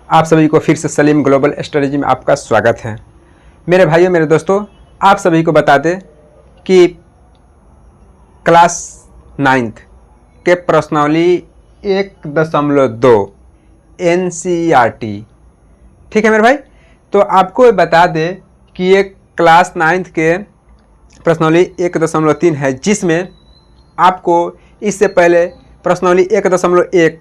आप सभी को फिर से सलीम ग्लोबल स्ट्रेटजी में आपका स्वागत है। मेरे भाइयों मेरे दोस्तों, आप सभी को बता दें कि क्लास 9th के प्रश्नावली 1.2 NCERT, ठीक है मेरे भाई। तो आपको बता दें कि ये क्लास 9th के प्रश्नावली 1.3 है, जिसमें आपको इससे पहले प्रश्नावली 1.1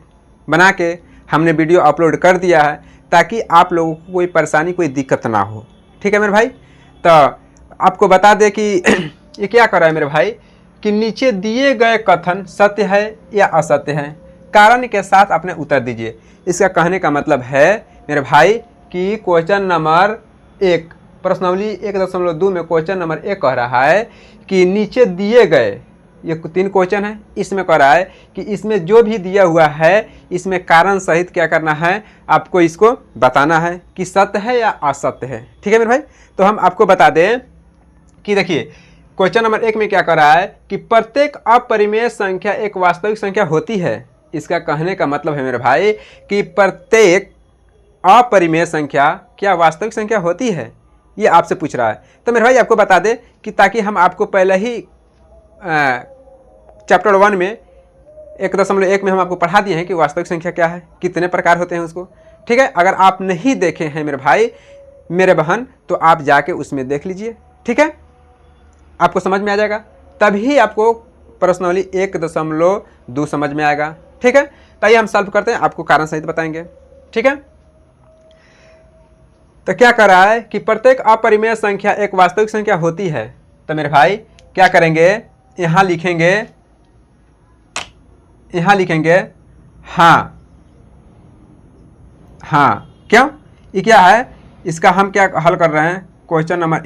बना के हमने वीडियो अपलोड कर दिया है, ताकि आप लोगों को कोई परेशानी कोई दिक्कत ना हो। ठीक है मेरे भाई। तो आपको बता दें कि ये क्या कर रहा है मेरे भाई कि नीचे दिए गए कथन सत्य है या असत्य है, कारण के साथ अपने उत्तर दीजिए। इसका कहने का मतलब है मेरे भाई कि क्वेश्चन नंबर 1 प्रश्नावली 1.2 में क्वेश्चन नंबर 1 कह रहा है कि नीचे दिए गए, ये 3 क्वेश्चन है, इसमें कह रहा है कि इसमें जो भी दिया हुआ है इसमें कारण सहित क्या करना है, आपको इसको बताना है कि सत्य है या असत्य है। ठीक है मेरे भाई। तो हम आपको बता दें कि देखिए क्वेश्चन नंबर 1 में क्या कर रहा है कि प्रत्येक अपरिमेय संख्या एक वास्तविक संख्या होती है। इसका कहने का मतलब है मेरे भाई कि प्रत्येक अपरिमेय संख्या क्या वास्तविक संख्या होती है, ये आपसे पूछ रहा है। तो मेरे भाई आपको बता दें कि ताकि हम आपको पहले ही चैप्टर 1 में 1.1 में हम आपको पढ़ा दिए हैं कि वास्तविक संख्या क्या है, कितने प्रकार होते हैं उसको। ठीक है, अगर आप नहीं देखे हैं मेरे भाई मेरे बहन, तो आप जाके उसमें देख लीजिए। ठीक है, आपको समझ में आ जाएगा, तभी आपको प्रश्नावली 1.2 समझ में आएगा। ठीक है, तो आइए हम सॉल्व करते हैं, आपको कारण सहित बताएंगे। ठीक है, तो क्या कर रहा है कि प्रत्येक अपरिमेय संख्या एक वास्तविक संख्या होती है। तो मेरे भाई क्या करेंगे, यहाँ लिखेंगे हाँ हाँ। क्यों, ये क्या है, इसका हम क्या हल कर रहे हैं, क्वेश्चन नंबर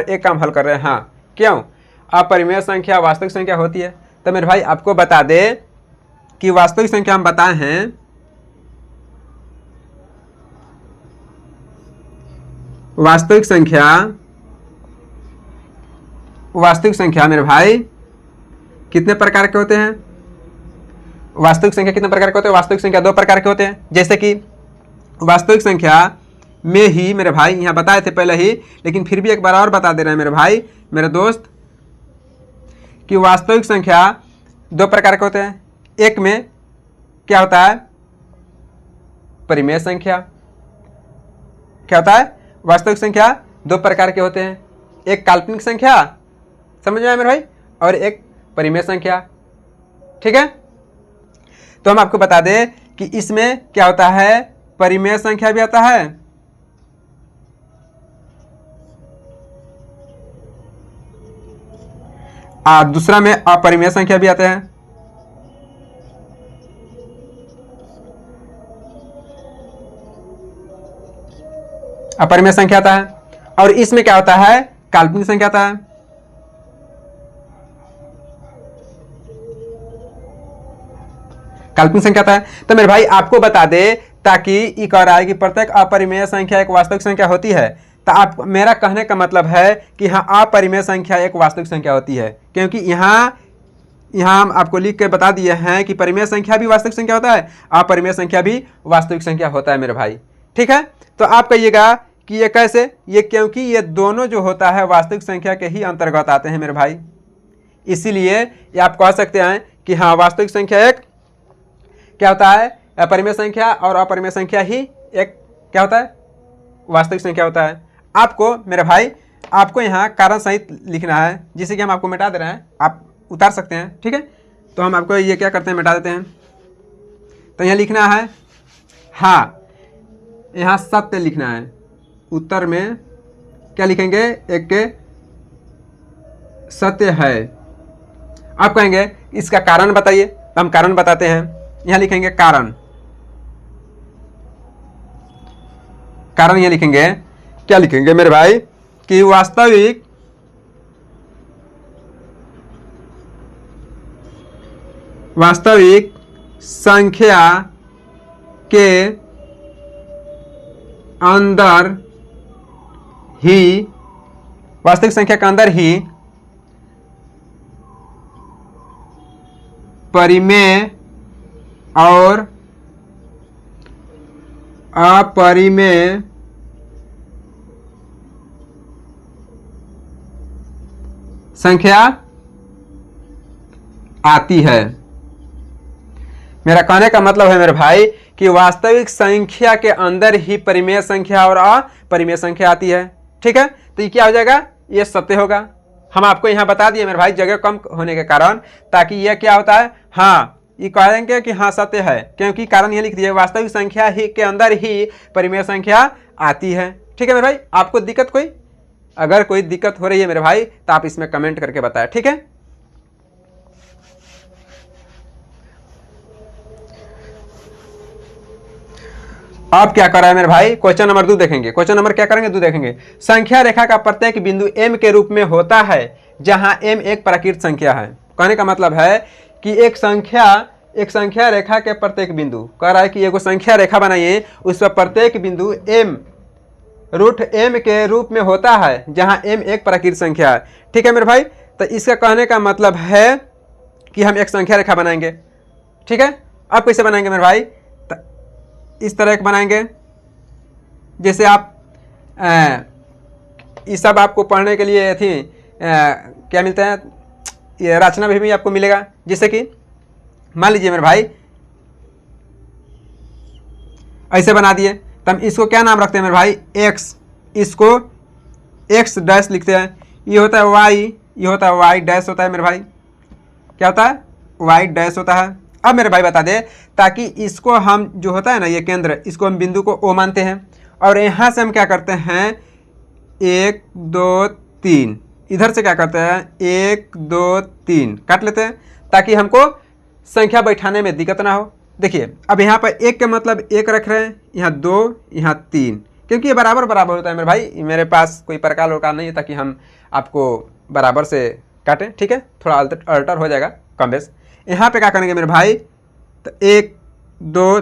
1 का हम हल कर रहे हैं। हाँ क्यों, अपरिमेय संख्या वास्तविक संख्या होती है। तो मेरे भाई आपको बता दे कि वास्तविक संख्या हम बताए हैं, वास्तविक संख्या मेरे भाई कितने प्रकार के होते हैं, वास्तविक संख्या कितने प्रकार के होते हैं, वास्तविक संख्या 2 प्रकार के होते हैं। जैसे कि वास्तविक संख्या में ही मेरे भाई यहाँ बताए थे पहले ही, लेकिन फिर भी एक बार और बता दे रहे हैं मेरे भाई मेरे दोस्त कि वास्तविक संख्या 2 प्रकार के होते हैं। एक में क्या होता है, परिमेय संख्या। क्या होता है, वास्तविक संख्या 2 प्रकार के होते हैं, एक काल्पनिक संख्या, समझ में आया मेरे भाई, और एक परिमेय संख्या। ठीक है, तो हम आपको बता दें कि इसमें क्या होता है, परिमेय संख्या भी आता है और दूसरा में अपरिमेय संख्या भी आते हैं। अपरिमेय संख्या आता है, और इसमें क्या होता है, काल्पनिक संख्या आता है। काल्पनिक संख्या आता है। तो मेरे भाई आपको बता दे, ताकि ये कह रहा है कि प्रत्येक अपरिमेय संख्या एक वास्तविक संख्या होती है, तो आप मेरा कहने का मतलब है कि हाँ अपरिमेय संख्या एक वास्तविक संख्या होती है, क्योंकि यहाँ हम आपको लिख के बता दिए हैं कि परिमेय संख्या भी वास्तविक संख्या होता है, अपरिमेय संख्या भी वास्तविक संख्या होता है मेरे भाई। ठीक है, तो आप कहिएगा कि ये कैसे, ये क्योंकि ये दोनों जो होता है वास्तविक संख्या के ही अंतर्गत आते हैं मेरे भाई, इसीलिए ये आप कह सकते हैं कि हाँ वास्तविक संख्या एक क्या होता है, परिमेय संख्या, और अपरिमेय संख्या ही एक क्या होता है, वास्तविक संख्या होता है। आपको मेरे भाई आपको यहाँ कारण सहित लिखना है, जिसे कि हम आपको मिटा दे रहे हैं, आप उतार सकते हैं। ठीक है, तो हम आपको ये क्या करते हैं, मिटा देते हैं। तो यहाँ लिखना है हाँ, यहाँ सत्य लिखना है, उत्तर में क्या लिखेंगे, एक के सत्य है। आप कहेंगे इसका कारण बताइए, तो हम कारण बताते हैं। यहाँ लिखेंगे कारण यहाँ लिखेंगे, क्या लिखेंगे मेरे भाई कि वास्तविक संख्या के अंदर ही, वास्तविक संख्या के अंदर ही परिमेय और अपरिमेय संख्या आती है। मेरा कहने का मतलब है मेरे भाई कि वास्तविक संख्या के अंदर ही परिमेय संख्या और अपरिमेय संख्या आती है। ठीक है, तो ये क्या हो जाएगा, ये सत्य होगा। हम आपको यहाँ बता दिए मेरे भाई जगह कम होने के कारण, ताकि यह क्या होता है, हाँ ये कहेंगे कि हाँ सत्य है, क्योंकि कारण ये लिख दिए वास्तविक संख्या ही के अंदर ही परिमेय संख्या आती है। ठीक है मेरे भाई, आपको दिक्कत कोई, अगर कोई दिक्कत हो रही है मेरे भाई तो आप इसमें कमेंट करके बताएं। ठीक है, अब क्या कर रहा है मेरे भाई, क्वेश्चन नंबर 2 देखेंगे। क्वेश्चन नंबर क्या करेंगे, 2 देखेंगे। संख्या रेखा का प्रत्येक बिंदु m के रूप में होता है जहां m एक प्राकृत संख्या है। कहने का मतलब है कि एक संख्या रेखा के प्रत्येक बिंदु, कह रहा है कि एगो संख्या रेखा बनाइए, उस पर प्रत्येक बिंदु m रूट m के रूप में होता है जहां m एक प्राकृत संख्या है। ठीक है मेरे भाई, तो इसका कहने का मतलब है कि हम एक संख्या रेखा बनाएंगे। ठीक है, अब कैसे बनाएंगे मेरे भाई, इस तरह एक बनाएंगे, जैसे आप ये सब आपको पढ़ने के लिए थी क्या मिलता है, ये रचना भी आपको मिलेगा। जैसे कि मान लीजिए मेरे भाई ऐसे बना दिए, तो हम इसको क्या नाम रखते हैं मेरे भाई, x, इसको x डैश लिखते हैं। ये होता है y, ये होता है y डैश होता है मेरे भाई, क्या होता है, y डैश होता है। अब मेरे भाई बता दे, ताकि इसको हम जो होता है ना ये केंद्र, इसको हम बिंदु को O मानते हैं, और यहाँ से हम क्या करते हैं 1 2 3, इधर से क्या करते हैं 1 2 3 काट लेते हैं, ताकि हमको संख्या बैठाने में दिक्कत ना हो। देखिए अब यहाँ पर 1 के मतलब 1 रख रहे हैं, यहाँ 2, यहाँ 3, क्योंकि ये बराबर बराबर होता है मेरे भाई। मेरे पास कोई प्रकार वकार नहीं है ताकि हम आपको बराबर से काटें। ठीक है, थोड़ा अल्टर हो जाएगा कम बेस। यहाँ पे क्या करेंगे मेरे भाई, तो 1 2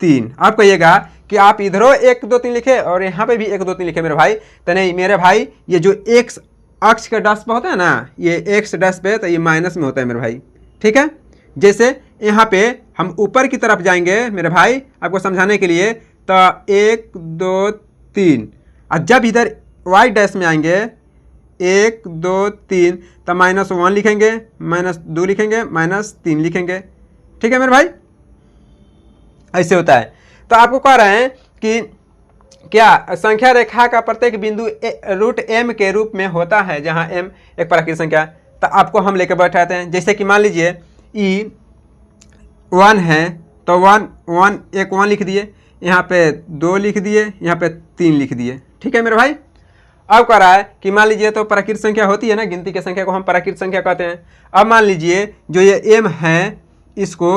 3, आप कहिएगा कि आप इधरों 1 2 3 लिखे और यहाँ पे भी 1 2 3 लिखे मेरे भाई, तो नहीं मेरे भाई, ये जो x अक्ष के डैश पे होता है ना, ये x डैश पे, तो ये माइनस में होता है मेरे भाई। ठीक है, जैसे यहाँ पे हम ऊपर की तरफ जाएंगे मेरे भाई आपको समझाने के लिए, तो 1 2 3, और जब इधर y डैश में आएंगे 1 2 3, तो -1 लिखेंगे, -2 लिखेंगे, -3 लिखेंगे। ठीक है मेरे भाई, ऐसे होता है। तो आपको कह रहे हैं कि क्या संख्या रेखा का प्रत्येक बिंदु रूट m के रूप में होता है जहां m एक प्राकृत संख्या। तो आपको हम लेकर बैठाते हैं, जैसे कि मान लीजिए e 1 है, तो 1 एक 1 लिख दिए, यहाँ पे 2 लिख दिए, यहाँ पे 3 लिख दिए। ठीक है मेरे भाई, अब कह रहा है कि मान लीजिए तो प्राकृत संख्या होती है ना, गिनती की संख्या को हम प्राकृत संख्या कहते हैं। अब मान लीजिए जो ये m है, इसको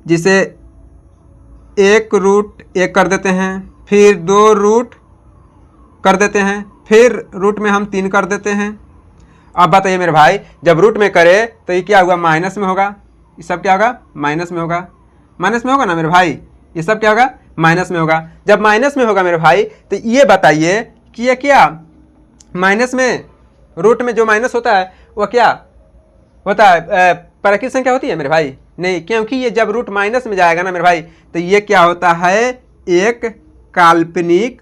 जिसे 1 रूट 1 कर देते हैं, फिर 2 रूट कर देते हैं, फिर रूट में हम 3 कर देते हैं। अब बताइए मेरे भाई, जब रूट में करे तो ये क्या होगा, माइनस में होगा, ये सब क्या होगा, माइनस में होगा, माइनस में होगा ना मेरे भाई, ये सब क्या होगा, माइनस में होगा। जब माइनस में होगा मेरे भाई, तो ये बताइए कि ये क्या माइनस में, रूट में जो माइनस होता है वो क्या होता है, प्राकृत संख्या होती है मेरे भाई, नहीं, क्योंकि ये जब रूट माइनस में जाएगा ना मेरे भाई, तो ये क्या होता है, एक काल्पनिक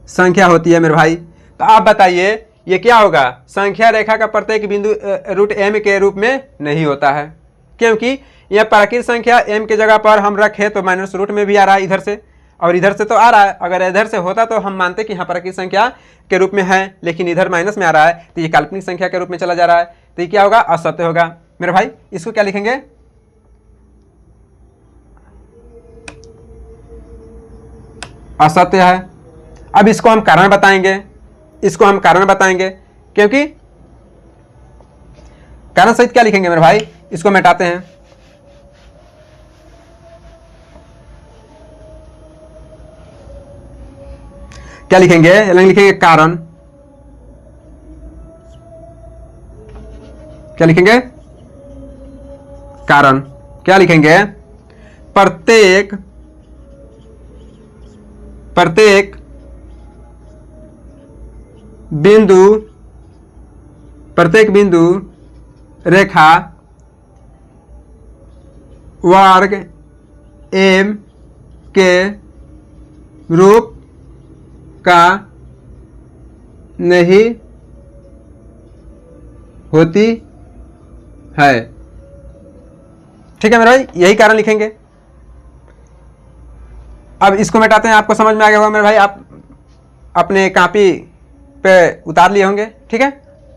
संख्या होती है मेरे भाई। तो आप बताइए ये क्या होगा, संख्या रेखा का प्रत्येक बिंदु रूट m के रूप में नहीं होता है, क्योंकि यह प्राकृत संख्या m के जगह पर हम रखें तो माइनस रूट में भी आ रहा है इधर से, और इधर से तो आ रहा है। अगर इधर से होता तो हम मानते कि यहाँ प्राकृत संख्या के रूप में है, लेकिन इधर माइनस में आ रहा है, तो ये काल्पनिक संख्या के रूप में चला जा रहा है, तो ये क्या होगा, असत्य होगा मेरे भाई। इसको क्या लिखेंगे, असत्य है। अब इसको हम कारण बताएंगे, इसको हम कारण बताएंगे, क्योंकि कारण सहित क्या लिखेंगे मेरे भाई, इसको मिटाते हैं, क्या लिखेंगे, लिखेंगे कारण, क्या लिखेंगे, कारण, क्या लिखेंगे, प्रत्येक बिंदु रेखा वर्ग m के रूप का नहीं होती है। ठीक है मेरे भाई, यही कारण लिखेंगे। अब इसको मिटाते हैं, आपको समझ में आ गया होगा मेरे भाई, आप अपने कॉपी पे उतार लिए होंगे। ठीक है,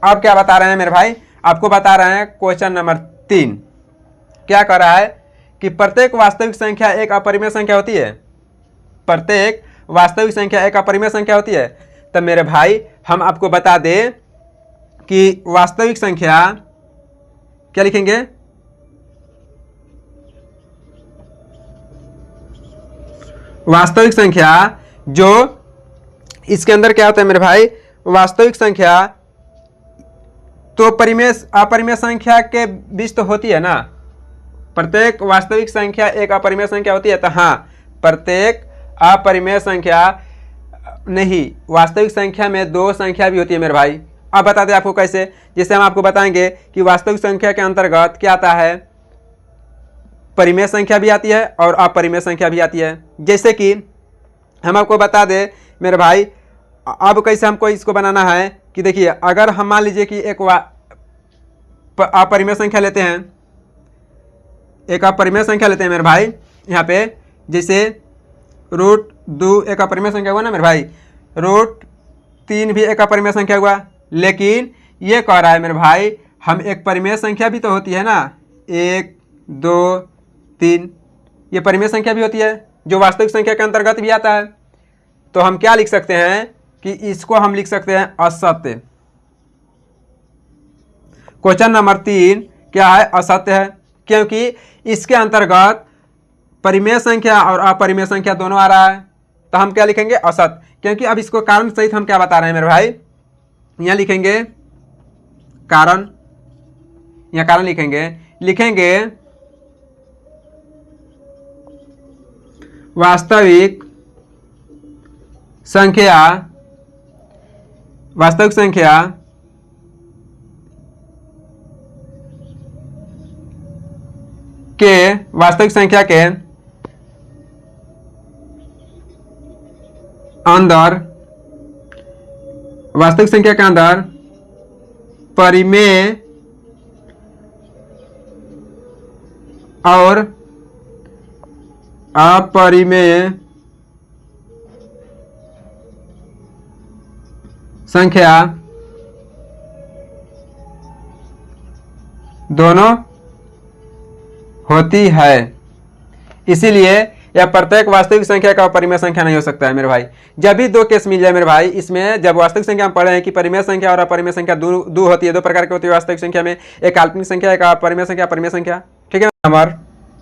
अब क्या बता रहे हैं मेरे भाई, आपको बता रहे हैं क्वेश्चन नंबर 3 क्या कर रहा है कि प्रत्येक वास्तविक संख्या एक अपरिमेय संख्या होती है। प्रत्येक वास्तविक संख्या एक अपरिमेय संख्या होती है। तब मेरे भाई हम आपको बता दें कि वास्तविक संख्या क्या लिखेंगे, वास्तविक संख्या जो इसके अंदर क्या होता है मेरे भाई, वास्तविक संख्या तो परिमेय अपरिमेय संख्या के बीच तो होती है ना। प्रत्येक वास्तविक संख्या एक अपरिमेय संख्या होती है। तो हाँ, प्रत्येक अपरिमेय संख्या नहीं, वास्तविक संख्या में दो संख्या भी होती है मेरे भाई। अब बता दें आपको कैसे, जिससे हम आपको बताएंगे कि वास्तविक संख्या के अंतर्गत क्या आता है, परिमेय संख्या भी आती है और अपरिमेय संख्या भी आती है। जैसे कि हम आपको बता दें मेरे भाई, अब कैसे हमको इसको बनाना है कि देखिए, अगर हम मान लीजिए कि एक अपरिमेय संख्या लेते हैं, एक अपरिमेय संख्या लेते हैं मेरे भाई, यहाँ पे जैसे √2 एक अपरिमेय संख्या हुआ ना मेरे भाई, √3 भी एक अपरिमेय संख्या हुआ। लेकिन ये कह रहा है मेरे भाई, हम एक परिमेय संख्या भी तो होती है ना, 1 2 3, ये परिमेय संख्या भी होती है जो वास्तविक संख्या के अंतर्गत भी आता है। तो हम क्या लिख सकते हैं कि इसको हम लिख सकते हैं असत्य। क्वेश्चन नंबर 3 क्या है, असत्य है, क्योंकि इसके अंतर्गत परिमेय संख्या और अपरिमेय संख्या दोनों आ रहा है। तो हम क्या लिखेंगे, असत्य। क्योंकि अब इसको कारण सहित हम क्या बता रहे हैं मेरे भाई, यहाँ लिखेंगे कारण, यहाँ कारण लिखेंगे वास्तविक संख्या के अंदर, वास्तविक संख्या के अंदर परिमेय और अपरिमेय संख्या दोनों होती है। इसीलिए यह प्रत्येक वास्तविक संख्या का परिमेय संख्या नहीं हो सकता है मेरे भाई। जब भी दो केस मिल जाए मेरे भाई, इसमें जब वास्तविक संख्या हम पढ़े हैं कि परिमेय संख्या और अपरिमेय संख्या दो होती है, दो प्रकार की होती है वास्तविक संख्या में, एक काल्पनिक संख्या, एक अपरिमेय संख्या, अपरिमेय संख्या। ठीक है, नंबर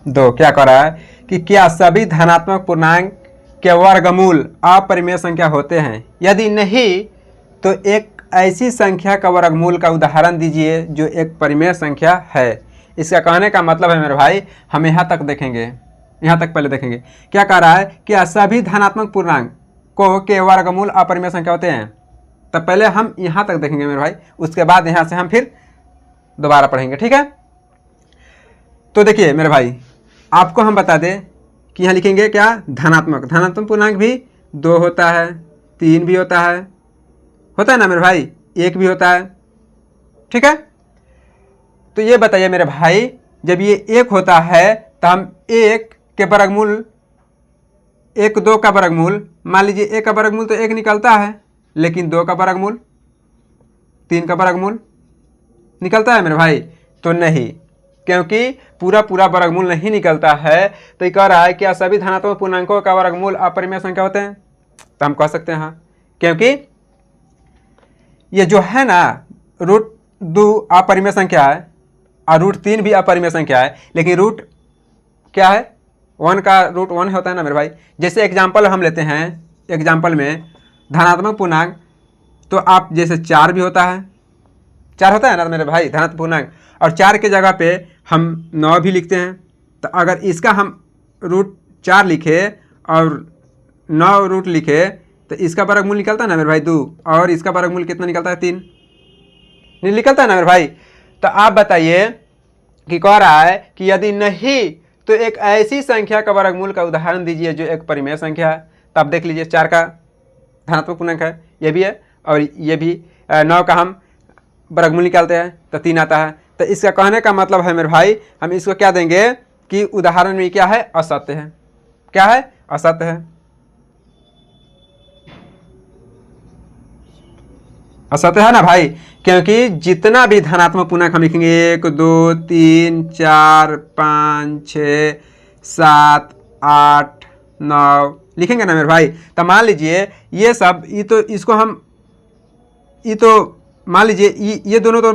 2 क्या कर रहा है कि क्या सभी धनात्मक पूर्णांक के वर्गमूल अपरिमेय संख्या होते हैं? यदि नहीं तो एक ऐसी संख्या का वर्गमूल का उदाहरण दीजिए जो एक परिमेय संख्या है। इसका कहने का मतलब है मेरे भाई, हम यहाँ तक देखेंगे, यहाँ तक पहले देखेंगे। क्या कह रहा है कि सभी धनात्मक पूर्णांक को के वर्गमूल अपरिमेय संख्या होते हैं। तब पहले हम यहाँ तक देखेंगे मेरे भाई, उसके बाद यहाँ से हम फिर दोबारा पढ़ेंगे। ठीक है, तो देखिए मेरे भाई, आपको हम बता दें कि यहाँ लिखेंगे क्या, धनात्मक पूर्णांक भी 2 होता है, 3 भी होता है ना मेरे भाई, 1 भी होता है। ठीक है, तो ये बताइए मेरे भाई, जब ये 1 होता है तो हम 1 के वर्गमूल, 1 2 का वर्गमूल, मान लीजिए 1 का वर्गमूल तो 1 निकलता है, लेकिन 2 का वर्गमूल, 3 का वर्गमूल निकलता है मेरे भाई? तो नहीं, क्योंकि पूरा वर्गमूल नहीं निकलता है। तो ये कह रहा है कि सभी धनात्मक पूर्णांकों का वर्गमूल अपरिमेय संख्या होते हैं। तो हम कह सकते हैं हाँ, क्योंकि ये जो है ना √2 अपरिमेय संख्या है और √3 भी अपरिमेय संख्या है, लेकिन रूट क्या है, 1 का √1 होता है ना मेरे भाई। जैसे एग्जाम्पल हम लेते हैं, एग्जाम्पल में धनात्मक पूर्णांक, तो आप जैसे 4 भी होता है, 4 होता है ना मेरे भाई धनात्मक पूर्णांक, और 4 के जगह पे हम 9 भी लिखते हैं। तो अगर इसका हम √4 लिखे और 9 रूट लिखे तो इसका वर्गमूल निकलता है ना मेरे भाई 2, और इसका वर्गमूल कितना निकलता है 3 निकलता है ना मेरे भाई। तो आप बताइए कि कह रहा है कि यदि नहीं तो एक ऐसी संख्या का वर्गमूल का उदाहरण दीजिए जो एक परिमेय संख्या है। तो आप देख लीजिए 4 का धनात्मक पूर्णांक है, ये भी है और ये भी। 9 का हम वर्गमूल निकालते हैं तो 3 आता है। तो इसका कहने का मतलब है मेरे भाई, हम इसको क्या देंगे कि उदाहरण में क्या है, असत्य है। क्या है, असत्य है, असत्य है ना भाई। क्योंकि जितना भी धनात्मक पूर्णांक हम लिखेंगे 1 2 3 4 5 6 7 8 9 लिखेंगे ना मेरे भाई, तो मान लीजिए ये सब ये तो मान लीजिए ये दोनों तो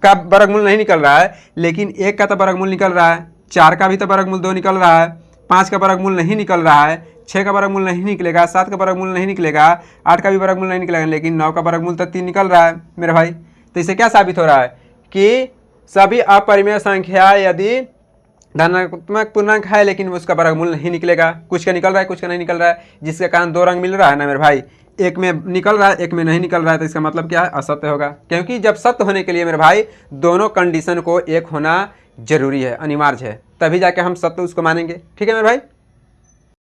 का वर्गमूल नहीं निकल रहा है, लेकिन 1 का तो वर्गमूल निकल रहा है, 4 का भी तो वर्गमूल 2 निकल रहा है, 5 का वर्गमूल नहीं निकल रहा है, 6 का वर्गमूल नहीं निकलेगा, 7 का वर्गमूल नहीं निकलेगा, 8 का भी वर्गमूल नहीं निकलेगा, लेकिन 9 का वर्गमूल तो 3 निकल रहा है मेरे भाई। तो इससे क्या साबित हो रहा है कि सभी अपरिमेय संख्या यदि धनात्मक पूर्णांक है लेकिन उसका वर्गमूल नहीं निकलेगा, कुछ का निकल रहा है कुछ का नहीं निकल रहा है, जिसके कारण 2 रंग मिल रहा है ना मेरे भाई, एक में निकल रहा है एक में नहीं निकल रहा है, तो इसका मतलब क्या है, असत्य होगा। क्योंकि जब सत्य होने के लिए मेरे भाई दोनों कंडीशन को एक होना जरूरी है, अनिवार्य है, तभी जाके हम सत्य उसको मानेंगे। ठीक है मेरे भाई।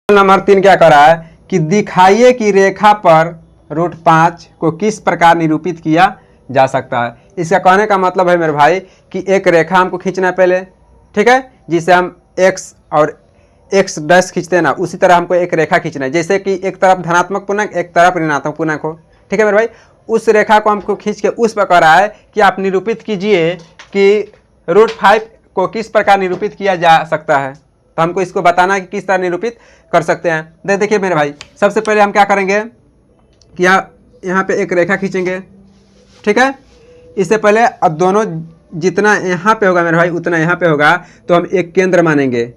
नंबर 3 क्या कर रहा है कि दिखाइए कि रेखा पर √5 को किस प्रकार निरूपित किया जा सकता है। इसका कहने का मतलब है मेरे भाई कि एक रेखा हमको खींचना है पहले, ठीक है, जिसे हम x और x डैश खींचते हैं ना, उसी तरह हमको एक रेखा खींचना है। जैसे कि एक तरफ धनात्मक पूर्णांक एक तरफ ऋणात्मक पूर्णांक हो, ठीक है मेरे भाई। उस रेखा को हमको खींच के उस पर कह रहा है कि आप निरूपित कीजिए कि √5 को किस प्रकार निरूपित किया जा सकता है। तो हमको इसको बताना है कि किस तरह निरूपित कर सकते हैं। देखिए मेरे भाई, सबसे पहले हम क्या करेंगे कि यहाँ पे एक रेखा खींचेंगे, ठीक है। इससे पहले अब दोनों जितना यहाँ पे होगा मेरे भाई उतना यहाँ पे होगा, तो हम एक केंद्र मानेंगे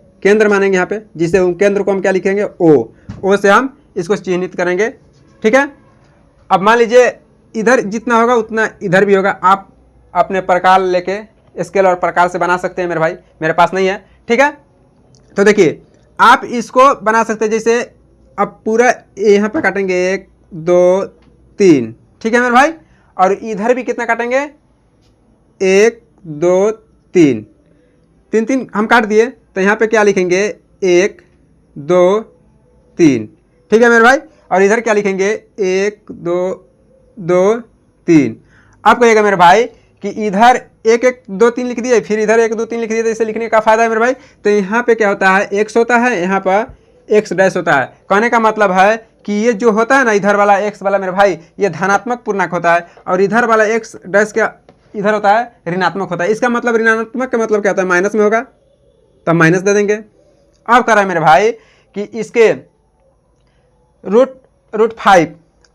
यहाँ पे, जिसे उन केंद्र को हम क्या लिखेंगे, ओ से हम इसको चिन्हित करेंगे, ठीक है। अब मान लीजिए इधर जितना होगा उतना इधर भी होगा। आप अपने प्रकार लेके स्केल और प्रकार से बना सकते हैं मेरे भाई, मेरे पास नहीं है, ठीक है। तो देखिए आप इसको बना सकते हैं, जैसे अब पूरा यहाँ पे काटेंगे 1 2 3, ठीक है मेरे भाई। और इधर भी कितना काटेंगे, 1 2 3 3 हम काट दिए। तो यहाँ पे क्या लिखेंगे, 1 2 3, ठीक है मेरे भाई। और इधर क्या लिखेंगे, 1 2 2 3। आप कहिएगा मेरे भाई कि इधर 1 1 2 3 लिख दिए, फिर इधर 1 2 3 लिख दिए, तो इसे लिखने का फायदा है मेरे भाई। तो यहाँ पे क्या होता है, x होता है, यहाँ पर x डैश होता है। कहने का मतलब है कि ये जो होता है ना इधर वाला x वाला मेरे भाई, ये धनात्मक पूर्णांक होता है, और इधर वाला x डैश क्या इधर होता है, ऋणात्मक होता है। इसका मतलब ऋणात्मक का मतलब क्या होता है, माइनस में होगा, तो हम माइनस दे देंगे। अब कह रहा है मेरे भाई कि इसके √5,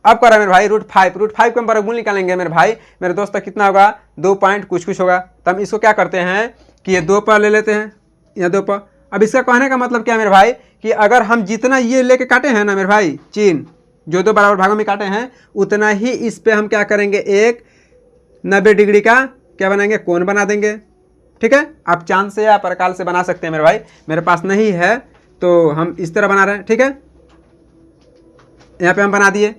अब कह रहा है मेरे भाई √5 को हम वर्गमूल निकालेंगे मेरे भाई, मेरे दोस्त कितना होगा, 2 पॉइंट कुछ होगा। तो हम इसको क्या करते हैं कि ये 2 पर ले लेते हैं, यहाँ 2 पर। अब इसका कहने का मतलब क्या है मेरे भाई कि अगर हम जितना ये लेके काटे हैं ना मेरे भाई, चिन्ह जो 2 बराबर भागों में काटे हैं, उतना ही इस पे हम क्या करेंगे, एक 90 डिग्री का क्या बनाएंगे, कोण बना देंगे, ठीक है। आप चांद से या प्रकाल से बना सकते हैं मेरे भाई, मेरे पास नहीं है तो हम इस तरह बना रहे हैं, ठीक है। यहाँ पे हम बना दिए।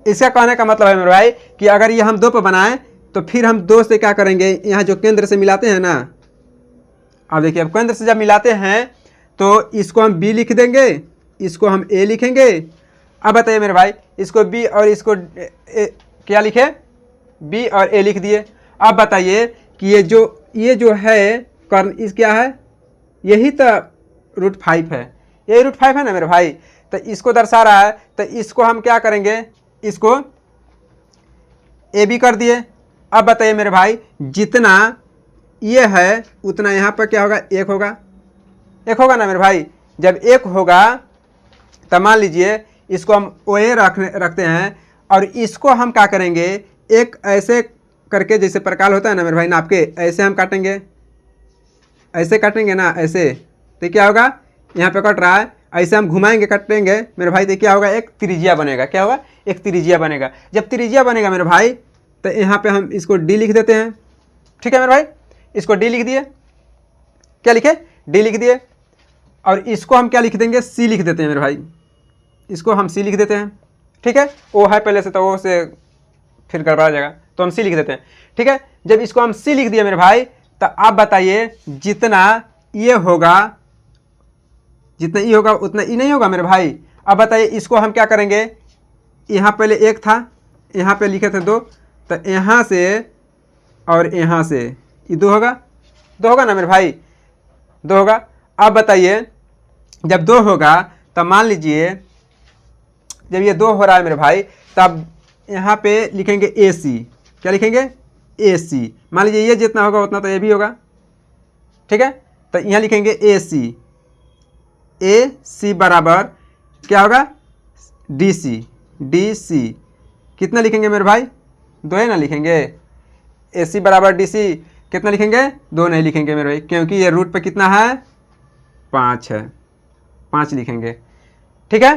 इसका कहने का मतलब है मेरे भाई कि अगर ये हम 2 पर बनाएं तो फिर हम 2 से क्या करेंगे, यहाँ जो केंद्र से मिलाते हैं ना, अब देखिए अब केंद्र से जब मिलाते हैं तो इसको हम B लिख देंगे, इसको हम A लिखेंगे। अब बताइए मेरे भाई, इसको B और इसको क्या लिखे, B और A लिख दिए। अब बताइए कि ये जो है कर्ण, इस क्या है, यही तो √5 है, ये √5 है ना मेरे भाई। तो इसको दर्शा रहा है, तो इसको हम क्या करेंगे, इसको AB कर दिए। अब बताइए मेरे भाई, जितना ये है उतना यहाँ पर क्या होगा, 1 होगा, 1 होगा ना मेरे भाई। जब 1 होगा तब मान लीजिए इसको हम OA रखते हैं, और इसको हम क्या करेंगे, एक ऐसे करके, जैसे प्रकार होता है ना मेरे भाई नाप के, ऐसे हम काटेंगे, ऐसे काटेंगे ना ऐसे, तो क्या होगा, यहाँ पे कट रहा है, ऐसे हम घुमाएंगे काटेंगे मेरे भाई, तो क्या होगा, एक त्रिज्या बनेगा। क्या होगा, एक त्रिज्या बनेगा। जब त्रिज्या बनेगा मेरे भाई तो यहाँ पे हम इसको D लिख देते हैं, ठीक है मेरे भाई। इसको D लिख दिए, क्या लिखे, D लिख दिए। और इसको हम क्या लिख देंगे, C लिख देते हैं मेरे भाई, इसको हम C लिख देते हैं, ठीक है। O है पहले से, तो O से फिर गड़बड़ा जाएगा, तो हम C लिख देते हैं, ठीक है। जब इसको हम C लिख दिए मेरे भाई, तो आप बताइए जितना ये होगा, जितना ई होगा उतना ई नहीं होगा मेरे भाई। अब बताइए इसको हम क्या करेंगे, यहाँ पहले 1 था, यहाँ पे लिखे थे 2, तो यहाँ से और यहाँ से ये 2 होगा, 2 होगा ना मेरे भाई, 2 होगा। अब बताइए जब 2 होगा तब मान लीजिए जब ये 2 हो रहा है मेरे भाई, तब यहाँ पे लिखेंगे AC। क्या लिखेंगे, AC। मान लीजिए ये जितना होगा उतना तो ये भी होगा, ठीक है। तो यहाँ लिखेंगे AC, AC बराबर क्या होगा, DC, DC कितना लिखेंगे मेरे भाई, 2 है ना लिखेंगे। AC बराबर DC कितना लिखेंगे, 2 नहीं लिखेंगे मेरे भाई, क्योंकि ये रूट पे कितना है, 5 है, 5 लिखेंगे, ठीक है।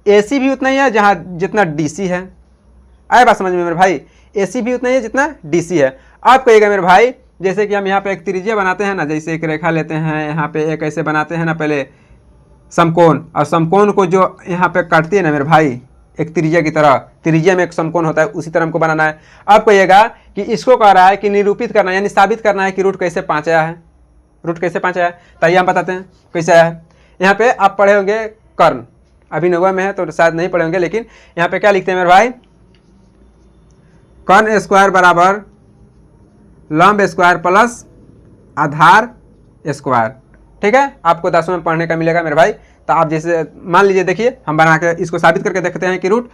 AC भी उतना ही है जहाँ जितना DC है। आए बात समझ में मेरे भाई, AC भी उतना ही है जितना DC है। आप कहिएगा मेरे भाई जैसे कि हम यहाँ पे एक त्रिज्या बनाते हैं ना, जैसे एक रेखा लेते हैं, यहाँ पे एक ऐसे बनाते हैं ना पहले समकोण, और समकोण को जो यहाँ पे काटती है ना मेरे भाई एक त्रिज्या की तरह, त्रिज्या में एक समकोण होता है, उसी तरह हमको बनाना है। अब कहिएगा कि इसको कह रहा है कि निरूपित करना, यानी साबित करना है कि रूट कैसे 5 आया है, रूट कैसे 5 आया है। ताइए हम बताते हैं कैसे आया है। यहाँ पे आप पढ़े होंगे कर्ण, अभी नौवा में है तो शायद नहीं पढ़े होंगे, लेकिन यहाँ पे क्या लिखते हैं मेरे भाई, कर्ण स्क्वायर बराबर लंब स्क्वायर प्लस आधार स्क्वायर, ठीक है। आपको 10वीं में पढ़ने का मिलेगा मेरे भाई। तो आप जैसे मान लीजिए, देखिए हम बना के इसको साबित करके देखते हैं कि रूट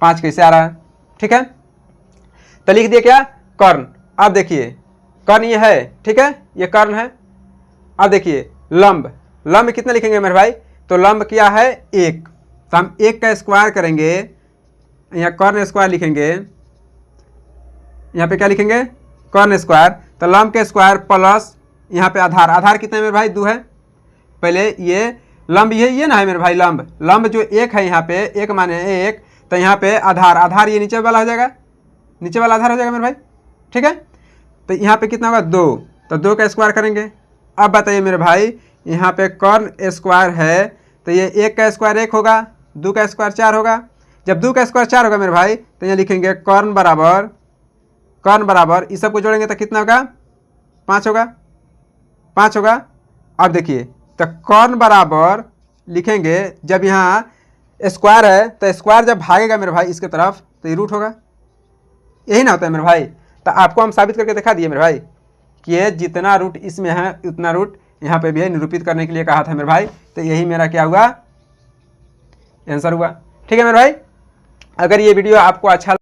5 कैसे आ रहा है, ठीक है। तो लिख दिए क्या, कर्ण। अब देखिए कर्ण ये है, ठीक है, ये कर्ण है। अब देखिए लंब, लंब कितना लिखेंगे मेरे भाई, तो लंब क्या है 1, तो हम 1 का स्क्वायर करेंगे, यहाँ कर्ण स्क्वायर लिखेंगे, यहाँ पे क्या लिखेंगे, कर्ण स्क्वायर। तो लंब के स्क्वायर प्लस यहाँ पे आधार, आधार कितना है मेरे भाई, 2 है। पहले ये लंब ये ना है मेरे भाई, लंब, लंब जो 1 है यहाँ पे, 1 माने 1, तो यहाँ पे आधार, आधार ये नीचे वाला हो जाएगा, नीचे वाला आधार हो जाएगा मेरे भाई, ठीक है। तो यहाँ पे कितना होगा 2, तो 2 का स्क्वायर करेंगे। अब बताइए मेरे भाई यहाँ पे कर्ण स्क्वायर है, तो ये 1 का स्क्वायर 1 होगा, 2 का स्क्वायर 4 होगा। जब 2 का स्क्वायर 4 होगा मेरे भाई, तो यहाँ लिखेंगे कर्ण बराबर, कर्ण बराबर इस सब को जोड़ेंगे तो कितना होगा, 5 होगा, 5 होगा। अब देखिए तो कर्ण बराबर लिखेंगे, जब यहाँ स्क्वायर है तो स्क्वायर जब भागेगा मेरे भाई इसके तरफ तो ये रूट होगा, यही ना होता है मेरे भाई। तो आपको हम साबित करके दिखा दिए मेरे भाई कि ये जितना रूट इसमें है उतना रूट यहाँ पे भी है, निरूपित करने के लिए कहा था मेरे भाई। तो यही मेरा क्या हुआ, आंसर हुआ, ठीक है मेरे भाई। अगर ये वीडियो आपको अच्छा